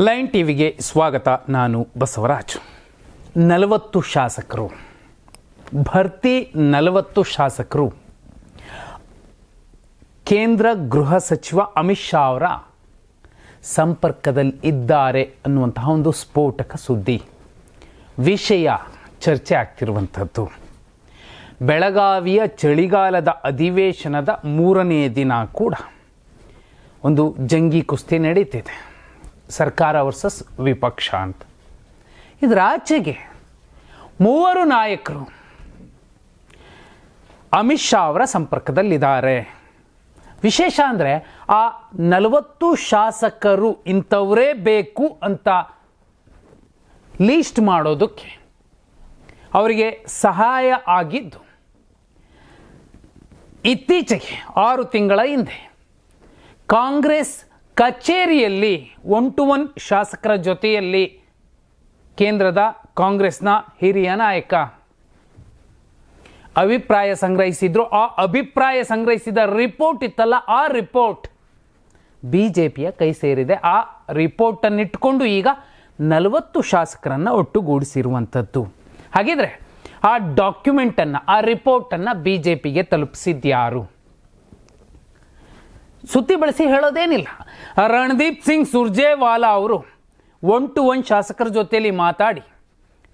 Line ಟಿವಿಗೆ ಸ್ವಾಗತ. ನಾನು ಬಸವರಾಜ್. 40 ಶಾಸಕರು ಭರ್ತಿ 40 ಶಾಸಕರು ಕೇಂದ್ರ ಗೃಹ ಸಚಿವ ಅಮಿತ್ ಶಾ ಅವರ ಸಂಪರ್ಕದಲ್ಲಿ ಇದ್ದಾರೆ ಅನ್ನುವಂತಹ ಒಂದು ಸ್ಫೋಟಕ ಸುದ್ದಿ ವಿಷಯ ಚರ್ಚೆ ಆಗ್ತಿರುವಂಥದ್ದು. ಬೆಳಗಾವಿಯ ಚಳಿಗಾಲದ ಅಧಿವೇಶನದ 3ನೇ ದಿನ ಕೂಡ ಒಂದು ಜಂಗಿ ಕುಸ್ತಿ ನಡೀತಿದೆ, ಸರ್ಕಾರ ವರ್ಸಸ್ ವಿಪಕ್ಷ ಅಂತ. ಇದರ ಆಚೆಗೆ 3 ನಾಯಕರು ಅಮಿತ್ ಶಾ ಅವರ ಸಂಪರ್ಕದಲ್ಲಿದ್ದಾರೆ. ವಿಶೇಷ ಅಂದರೆ ಆ 40 ಶಾಸಕರು ಇಂಥವರೇ ಬೇಕು ಅಂತ ಲೀಸ್ಟ್ ಮಾಡೋದಕ್ಕೆ ಅವರಿಗೆ ಸಹಾಯ ಆಗಿದ್ದು ಇತ್ತೀಚೆಗೆ 6 ತಿಂಗಳ ಹಿಂದೆ ಕಾಂಗ್ರೆಸ್ ಕಚೇರಿಯಲ್ಲಿ 1-to-1 ಶಾಸಕರ ಜೊತೆಯಲ್ಲಿ ಕೇಂದ್ರದ ಕಾಂಗ್ರೆಸ್ನ ಹಿರಿಯ ನಾಯಕ ಅಭಿಪ್ರಾಯ ಸಂಗ್ರಹಿಸಿದ್ರು. ಆ ಅಭಿಪ್ರಾಯ ಸಂಗ್ರಹಿಸಿದ ರಿಪೋರ್ಟ್ ಇತ್ತಲ್ಲ, ಆ ರಿಪೋರ್ಟ್ ಬಿಜೆಪಿಯ ಕೈ ಸೇರಿದೆ. ಆ ರಿಪೋರ್ಟನ್ನಿಟ್ಕೊಂಡು ಈಗ 40 ಶಾಸಕರನ್ನು ಒಟ್ಟುಗೂಡಿಸಿರುವಂಥದ್ದು. ಹಾಗಿದ್ರೆ ಆ ಡಾಕ್ಯುಮೆಂಟನ್ನು, ಆ ರಿಪೋರ್ಟನ್ನು ಬಿಜೆಪಿಗೆ ತಲುಪಿಸಿದ್ಯಾರು? ಸುತ್ತಿ ಬಳಸಿ ಹೇಳೋದೇನಿಲ್ಲ. ರಣದೀಪ್ ಸಿಂಗ್ ಸುರ್ಜೇವಾಲಾ ಅವರು 1-to-1 ಶಾಸಕರ ಜೊತೆಯಲ್ಲಿ ಮಾತಾಡಿ,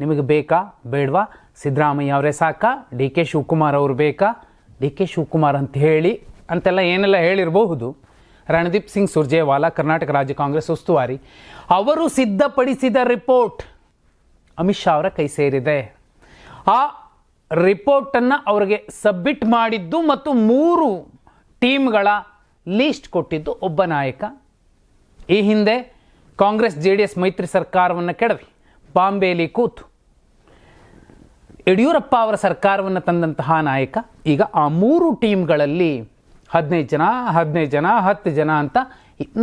ನಿಮಗೆ ಬೇಕಾ ಬೇಡವಾ, ಸಿದ್ದರಾಮಯ್ಯ ಅವರೇ ಸಾಕಾ, ಡಿ ಕೆ ಶಿವಕುಮಾರ್ ಅವರು ಬೇಕಾ, ಡಿ ಕೆ ಶಿವಕುಮಾರ್ ಅಂತ ಹೇಳಿ ಅಂತೆಲ್ಲ ಏನೆಲ್ಲ ಹೇಳಿರಬಹುದು. ರಣದೀಪ್ ಸಿಂಗ್ ಸುರ್ಜೇವಾಲಾ ಕರ್ನಾಟಕ ರಾಜ್ಯ ಕಾಂಗ್ರೆಸ್ ಉಸ್ತುವಾರಿ, ಅವರು ಸಿದ್ಧಪಡಿಸಿದ ರಿಪೋರ್ಟ್ ಅಮಿತ್ ಶಾ ಅವರ ಕೈ ಸೇರಿದೆ. ಆ ರಿಪೋರ್ಟನ್ನು ಅವರಿಗೆ ಸಬ್ಮಿಟ್ ಮಾಡಿದ್ದು ಮತ್ತು 3 ಟೀಮ್ಗಳ ಲೀಸ್ಟ್ ಕೊಟ್ಟಿದ್ದು ಒಬ್ಬ ನಾಯಕ. ಈ ಹಿಂದೆ ಕಾಂಗ್ರೆಸ್ JDS ಮೈತ್ರಿ ಸರ್ಕಾರವನ್ನು ಕೆಡವಿ ಬಾಂಬೆಯಲ್ಲಿ ಕೂತು ಯಡಿಯೂರಪ್ಪ ಅವರ ಸರ್ಕಾರವನ್ನು ತಂದಂತಹ ನಾಯಕ ಈಗ ಆ 3 ಟೀಮ್ಗಳಲ್ಲಿ 15 ಜನ 15 ಜನ 10 ಜನ ಅಂತ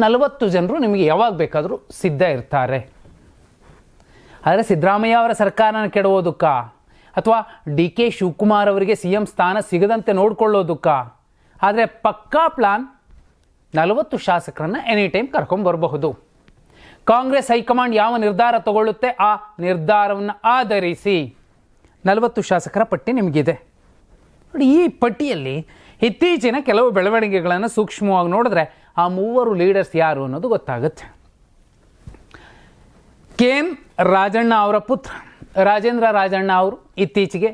40 ಜನರು ನಿಮಗೆ ಯಾವಾಗ ಬೇಕಾದರೂ ಸಿದ್ಧ ಇರ್ತಾರೆ. ಆದರೆ ಸಿದ್ದರಾಮಯ್ಯ ಅವರ ಸರ್ಕಾರನ ಕೆಡವೋದಕ್ಕ ಅಥವಾ ಡಿ ಕೆ ಶಿವಕುಮಾರ್ ಅವರಿಗೆ CM ಸ್ಥಾನ ಸಿಗದಂತೆ ನೋಡ್ಕೊಳ್ಳೋದಕ್ಕ? ಆದರೆ ಪಕ್ಕಾ ಪ್ಲಾನ್ 40 ಶಾಸಕರನ್ನ ಎನಿ ಟೈಮ್ ಕರ್ಕೊಂಡ್ಬರಬಹುದು. ಕಾಂಗ್ರೆಸ್ ಹೈಕಮಾಂಡ್ ಯಾವ ನಿರ್ಧಾರ ತಗೊಳ್ಳುತ್ತೆ ಆ ನಿರ್ಧಾರವನ್ನು ಆಧರಿಸಿ 40 ಶಾಸಕರ ಪಟ್ಟಿ ನಿಮಗಿದೆ. ನೋಡಿ, ಈ ಪಟ್ಟಿಯಲ್ಲಿ ಇತ್ತೀಚಿನ ಕೆಲವು ಬೆಳವಣಿಗೆಗಳನ್ನು ಸೂಕ್ಷ್ಮವಾಗಿ ನೋಡಿದ್ರೆ ಆ 3 ಲೀಡರ್ಸ್ ಯಾರು ಅನ್ನೋದು ಗೊತ್ತಾಗುತ್ತೆ. KM ರಾಜಣ್ಣ ಅವರ ಪುತ್ರ ರಾಜೇಂದ್ರ ರಾಜಣ್ಣ ಅವರು ಇತ್ತೀಚೆಗೆ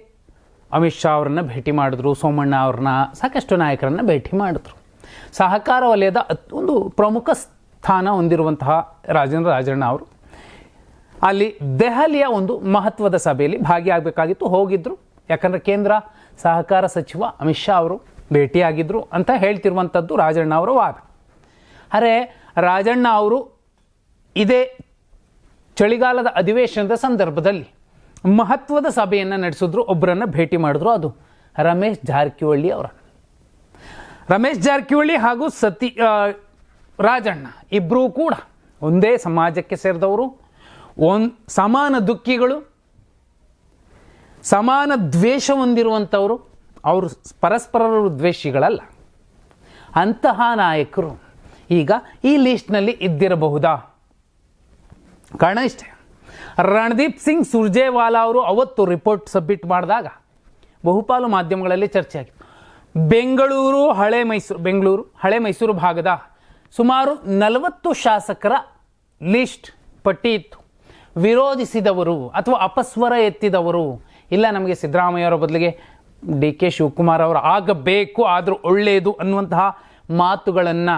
ಅಮಿತ್ ಶಾ ಅವರನ್ನು ಭೇಟಿ ಮಾಡಿದ್ರು, ಸೋಮಣ್ಣ ಅವ್ರನ್ನ, ಸಾಕಷ್ಟು ನಾಯಕರನ್ನು ಭೇಟಿ ಮಾಡಿದ್ರು. ಸಹಕಾರ ವಲಯದ ಒಂದು ಪ್ರಮುಖ ಸ್ಥಾನ ಹೊಂದಿರುವಂತಹ ರಾಜೇಂದ್ರ ರಾಜಣ್ಣ ಅವರು ಅಲ್ಲಿ ದೆಹಲಿಯ ಒಂದು ಮಹತ್ವದ ಸಭೆಯಲ್ಲಿ ಭಾಗಿಯಾಗಬೇಕಾಗಿತ್ತು, ಹೋಗಿದ್ರು. ಯಾಕಂದರೆ ಕೇಂದ್ರ ಸಹಕಾರ ಸಚಿವ ಅಮಿತ್ ಶಾ ಅವರು ಭೇಟಿಯಾಗಿದ್ದರು ಅಂತ ಹೇಳ್ತಿರುವಂಥದ್ದು ರಾಜಣ್ಣ ಅವರ ವಾದ. ಅರೆ, ರಾಜಣ್ಣ ಅವರು ಇದೇ ಚಳಿಗಾಲದ ಅಧಿವೇಶನದ ಸಂದರ್ಭದಲ್ಲಿ ಮಹತ್ವದ ಸಭೆಯನ್ನು ನಡೆಸಿದ್ರು, ಒಬ್ಬರನ್ನು ಭೇಟಿ ಮಾಡಿದ್ರು. ಅದು ರಮೇಶ್ ಜಾರಕಿಹೊಳಿ ಅವರನ್ನು. ರಮೇಶ್ ಜಾರಕಿಹೊಳಿ ಹಾಗೂ ರಾಜಣ್ಣ ಇಬ್ಬರೂ ಕೂಡ ಒಂದೇ ಸಮಾಜಕ್ಕೆ ಸೇರಿದವರು, ಸಮಾನ ದುಃಖಿಗಳು, ಸಮಾನ ದ್ವೇಷ ಹೊಂದಿರುವಂಥವರು. ಅವರು ಪರಸ್ಪರರು ದ್ವೇಷಿಗಳಲ್ಲ. ಅಂತಹ ನಾಯಕರು ಈಗ ಈ ಲಿಸ್ಟ್ನಲ್ಲಿ ಇದ್ದಿರಬಹುದಾ? ಕಾರಣ ಇಷ್ಟೇ, ರಣದೀಪ್ ಸಿಂಗ್ ಸುರ್ಜೇವಾಲಾ ಅವರು ಅವತ್ತು ರಿಪೋರ್ಟ್ ಸಬ್ಮಿಟ್ ಮಾಡಿದಾಗ ಬಹುಪಾಲು ಮಾಧ್ಯಮಗಳಲ್ಲಿ ಚರ್ಚೆ ಆಗಿತ್ತು. ಬೆಂಗಳೂರು ಹಳೆ ಮೈಸೂರು ಭಾಗದ ಸುಮಾರು 40 ಶಾಸಕರ ಲಿಸ್ಟ್ ಪಟ್ಟಿ ಇತ್ತು. ವಿರೋಧಿಸಿದವರು ಅಥವಾ ಅಪಸ್ವರ ಎತ್ತಿದವರು, ಇಲ್ಲ ನಮಗೆ ಸಿದ್ದರಾಮಯ್ಯವರ ಬದಲಿಗೆ ಡಿ ಕೆ ಶಿವಕುಮಾರ್ ಅವರು ಆಗಬೇಕು, ಆದರೂ ಒಳ್ಳೆಯದು ಅನ್ನುವಂತಹ ಮಾತುಗಳನ್ನು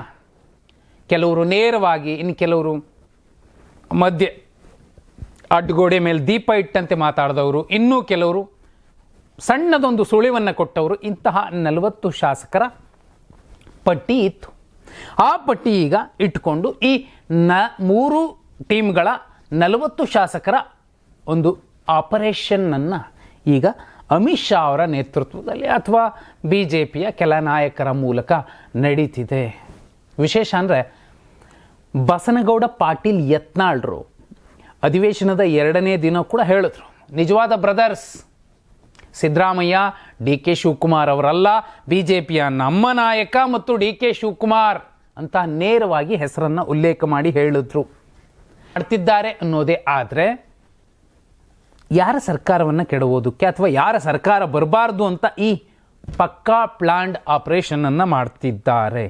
ಕೆಲವರು ನೇರವಾಗಿ, ಇನ್ನು ಕೆಲವರು ಮಧ್ಯೆ ಅಡ್ಡಗೋಡೆ ಮೇಲೆ ದೀಪ ಇಟ್ಟಂತೆ ಮಾತಾಡಿದವರು, ಇನ್ನೂ ಕೆಲವರು ಸಣ್ಣದೊಂದು ಸುಳಿವನ್ನು ಕೊಟ್ಟವರು. ಇಂತಹ 40 ಶಾಸಕರ ಪಟ್ಟಿ ಇತ್ತು. ಆ ಪಟ್ಟಿ ಈಗ ಇಟ್ಕೊಂಡು ಈ 3 ಟೀಮ್ಗಳ 40 ಶಾಸಕರ ಒಂದು ಆಪರೇಷನ್ನನ್ನು ಈಗ ಅಮಿತ್ ಶಾ ಅವರ ನೇತೃತ್ವದಲ್ಲಿ ಅಥವಾ BJPಯ ಕೆಲ ನಾಯಕರ ಮೂಲಕ ನಡೀತಿದೆ. ವಿಶೇಷ ಅಂದರೆ ಬಸನಗೌಡ ಪಾಟೀಲ್ ಯತ್ನಾಳ್ರು ಅಧಿವೇಶನದ 2ನೇ ದಿನ ಕೂಡ ಹೇಳಿದ್ರು, ನಿಜವಾದ brothers Siddaramaiah D K Shivakumar ಅವರಲ್ಲ, BJPಯ ನಮ್ಮ ನಾಯಕ ಮತ್ತು ಡಿ ಕೆ ಶಿವಕುಮಾರ್ ಅಂತ ನೇರವಾಗಿ ಹೆಸರನ್ನು ಉಲ್ಲೇಖ ಮಾಡಿ ಹೇಳಿದ್ರು. ಮಾಡ್ತಿದ್ದಾರೆ ಅನ್ನೋದೇ ಆದರೆ ಯಾರ ಸರ್ಕಾರವನ್ನು ಕೆಡವೋದಕ್ಕೆ ಅಥವಾ ಯಾರ ಸರ್ಕಾರ ಬರಬಾರ್ದು ಅಂತ ಈ ಪಕ್ಕಾ ಪ್ಲಾನ್ಡ್ ಆಪರೇಷನನ್ನು ಮಾಡ್ತಿದ್ದಾರೆ.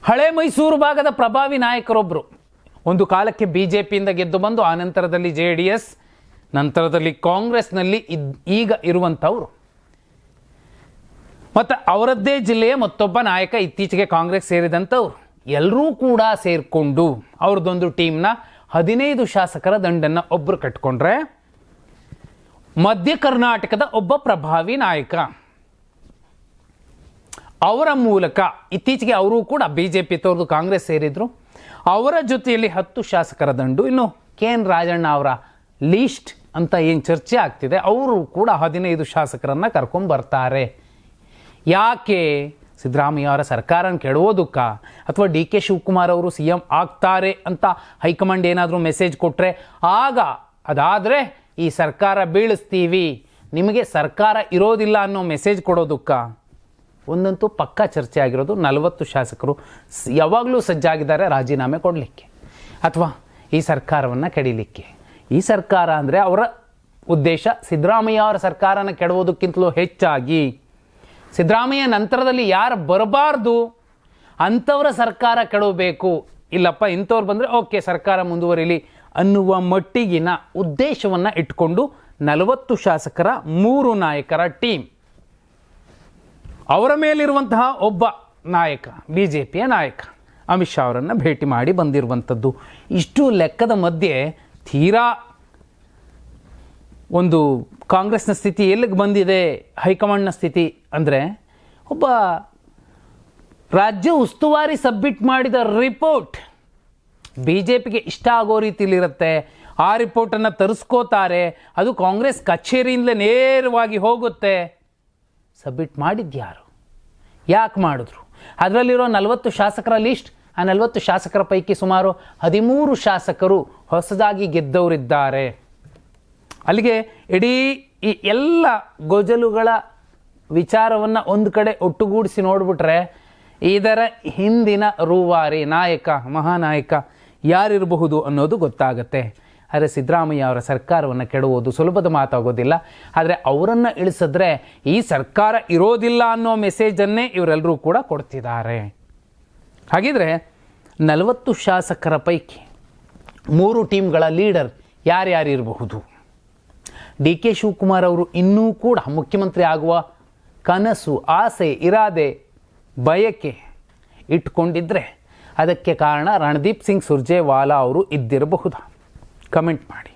ಹಳೆ ಮೈಸೂರು ಭಾಗದ ಪ್ರಭಾವಿ ನಾಯಕರೊಬ್ಬರು ಒಂದು ಕಾಲಕ್ಕೆ BJPಯಿಂದ ಗೆದ್ದು ಬಂದು ಆನಂತರದಲ್ಲಿ JDS, ನಂತರದಲ್ಲಿ ಕಾಂಗ್ರೆಸ್ನಲ್ಲಿ ಈಗ ಇರುವಂಥವರು ಮತ್ತು ಅವರದ್ದೇ ಜಿಲ್ಲೆಯ ಮತ್ತೊಬ್ಬ ನಾಯಕ ಇತ್ತೀಚೆಗೆ ಕಾಂಗ್ರೆಸ್ ಸೇರಿದಂಥವ್ರು ಎಲ್ಲರೂ ಕೂಡ ಸೇರಿಕೊಂಡು ಅವ್ರದ್ದೊಂದು ಟೀಮ್ನ 15 ಶಾಸಕರ ದಂಡನ್ನು ಒಬ್ಬರು ಕಟ್ಕೊಂಡ್ರೆ ಮಧ್ಯ ಕರ್ನಾಟಕದ ಒಬ್ಬ ಪ್ರಭಾವಿ ನಾಯಕ ಅವರ ಮೂಲಕ ಇತ್ತೀಚೆಗೆ ಅವರು ಕೂಡ BJP ತೋರ್ದು ಕಾಂಗ್ರೆಸ್ ಸೇರಿದ್ರು. ಅವರ ಜೊತೆಯಲ್ಲಿ 10 ಶಾಸಕರ ದಂಡು, ಇನ್ನು KN ರಾಜಣ್ಣ ಅವರ ಲೀಸ್ಟ್ ಅಂತ ಏನು ಚರ್ಚೆ ಆಗ್ತಿದೆ, ಅವರು ಕೂಡ 15 ಶಾಸಕರನ್ನು ಕರ್ಕೊಂಡ್ಬರ್ತಾರೆ. ಯಾಕೆ? ಸಿದ್ದರಾಮಯ್ಯ ಅವರ ಸರ್ಕಾರನ ಕೆಡವೋದಕ್ಕ ಅಥವಾ DK ಶಿವಕುಮಾರ್ ಅವರು CM ಆಗ್ತಾರೆ ಅಂತ ಹೈಕಮಾಂಡ್ ಏನಾದರೂ ಮೆಸೇಜ್ ಕೊಟ್ಟರೆ ಆಗ ಅದಾದರೆ ಈ ಸರ್ಕಾರ ಬೀಳಿಸ್ತೀವಿ, ನಿಮಗೆ ಸರ್ಕಾರ ಇರೋದಿಲ್ಲ ಅನ್ನೋ ಮೆಸೇಜ್ ಕೊಡೋದಕ್ಕ? ಒಂದಂತೂ ಪಕ್ಕಾ ಚರ್ಚೆ ಆಗಿರೋದು 40 ಶಾಸಕರು ಯಾವಾಗಲೂ ಸಜ್ಜಾಗಿದ್ದಾರೆ ರಾಜೀನಾಮೆ ಕೊಡಲಿಕ್ಕೆ ಅಥವಾ ಈ ಸರ್ಕಾರವನ್ನು ಕೆಡೀಲಿಕ್ಕೆ. ಈ ಸರ್ಕಾರ ಅಂದರೆ ಅವರ ಉದ್ದೇಶ ಸಿದ್ದರಾಮಯ್ಯ ಅವರ ಸರ್ಕಾರನ ಕೆಡವೋದಕ್ಕಿಂತಲೂ ಹೆಚ್ಚಾಗಿ ಸಿದ್ದರಾಮಯ್ಯ ನಂತರದಲ್ಲಿ ಯಾರು ಬರಬಾರ್ದು ಅಂಥವರ ಸರ್ಕಾರ ಕೆಡವಬೇಕು, ಇಲ್ಲಪ್ಪ ಇಂಥವ್ರು ಬಂದರೆ ಓಕೆ ಸರ್ಕಾರ ಮುಂದುವರಿಲಿ ಅನ್ನುವ ಮಟ್ಟಿಗಿನ ಉದ್ದೇಶವನ್ನು ಇಟ್ಕೊಂಡು 40 ಶಾಸಕರ 3 ನಾಯಕರ ಟೀಮ್, ಅವರ ಮೇಲಿರುವಂತಹ ಒಬ್ಬ ನಾಯಕ BJPಯ ನಾಯಕ ಅಮಿತ್ ಶಾ ಅವರನ್ನು ಭೇಟಿ ಮಾಡಿ ಬಂದಿರುವಂಥದ್ದು. ಇಷ್ಟು ಲೆಕ್ಕದ ಮಧ್ಯೆ ತೀರಾ ಒಂದು ಕಾಂಗ್ರೆಸ್ನ ಸ್ಥಿತಿ ಎಲ್ಲಿಗೆ ಬಂದಿದೆ, ಹೈಕಮಾಂಡ್ನ ಸ್ಥಿತಿ ಅಂದರೆ ಒಬ್ಬ ರಾಜ್ಯ ಉಸ್ತುವಾರಿ ಸಬ್ಮಿಟ್ ಮಾಡಿದ ರಿಪೋರ್ಟ್ BJPಗೆ ಇಷ್ಟ ಆಗೋ ರೀತಿಲಿರುತ್ತೆ. ಆ ರಿಪೋರ್ಟನ್ನು ತರಿಸ್ಕೋತಾರೆ, ಅದು ಕಾಂಗ್ರೆಸ್ ಕಚೇರಿಯಿಂದಲೇ ನೇರವಾಗಿ ಹೋಗುತ್ತೆ. ಸಬ್ಮಿಟ್ ಮಾಡಿದ್ಯಾರು, ಯಾಕೆ ಮಾಡಿದ್ರು? ಅದರಲ್ಲಿರೋ 40 ಶಾಸಕರ ಲಿಸ್ಟ್, ಆ 40 ಶಾಸಕರ ಪೈಕಿ ಸುಮಾರು 13 ಶಾಸಕರು ಹೊಸದಾಗಿ ಗೆದ್ದವರಿದ್ದಾರೆ. ಅಲ್ಲಿಗೆ ಇಡೀ ಈ ಎಲ್ಲ ಗೊಜಲುಗಳ ವಿಚಾರವನ್ನು ಒಂದು ಕಡೆ ಒಟ್ಟುಗೂಡಿಸಿ ನೋಡಿಬಿಟ್ರೆ ಇದರ ಹಿಂದಿನ ರೂವಾರಿ ನಾಯಕ ಮಹಾನಾಯಕ ಯಾರಿರಬಹುದು ಅನ್ನೋದು ಗೊತ್ತಾಗುತ್ತೆ. ಆದರೆ ಸಿದ್ದರಾಮಯ್ಯ ಅವರ ಸರ್ಕಾರವನ್ನು ಕೆಡವೋದು ಸುಲಭದ ಮಾತಾಗೋದಿಲ್ಲ. ಆದರೆ ಅವರನ್ನು ಇಳಿಸಿದ್ರೆ ಈ ಸರ್ಕಾರ ಇರೋದಿಲ್ಲ ಅನ್ನೋ ಮೆಸೇಜನ್ನೇ ಇವರೆಲ್ಲರೂ ಕೂಡ ಕೊಡ್ತಿದ್ದಾರೆ. ಹಾಗಿದ್ರೆ 40 ಶಾಸಕರ ಪೈಕಿ 3 ಟೀಮ್ಗಳ ಲೀಡರ್ ಯಾರ್ಯಾರಿರಬಹುದು? DK ಶಿವಕುಮಾರ್ ಅವರು ಇನ್ನೂ ಕೂಡ ಮುಖ್ಯಮಂತ್ರಿ ಆಗುವ ಕನಸು, ಆಸೆ, ಇರಾದೆ, ಬಯಕೆ ಇಟ್ಕೊಂಡಿದ್ರೆ ಅದಕ್ಕೆ ಕಾರಣ ರಣದೀಪ್ ಸಿಂಗ್ ಸುರ್ಜೇವಾಲಾ ಅವರು ಇದ್ದಿರಬಹುದಾ? ಕಮೆಂಟ್ ಮಾಡಿ.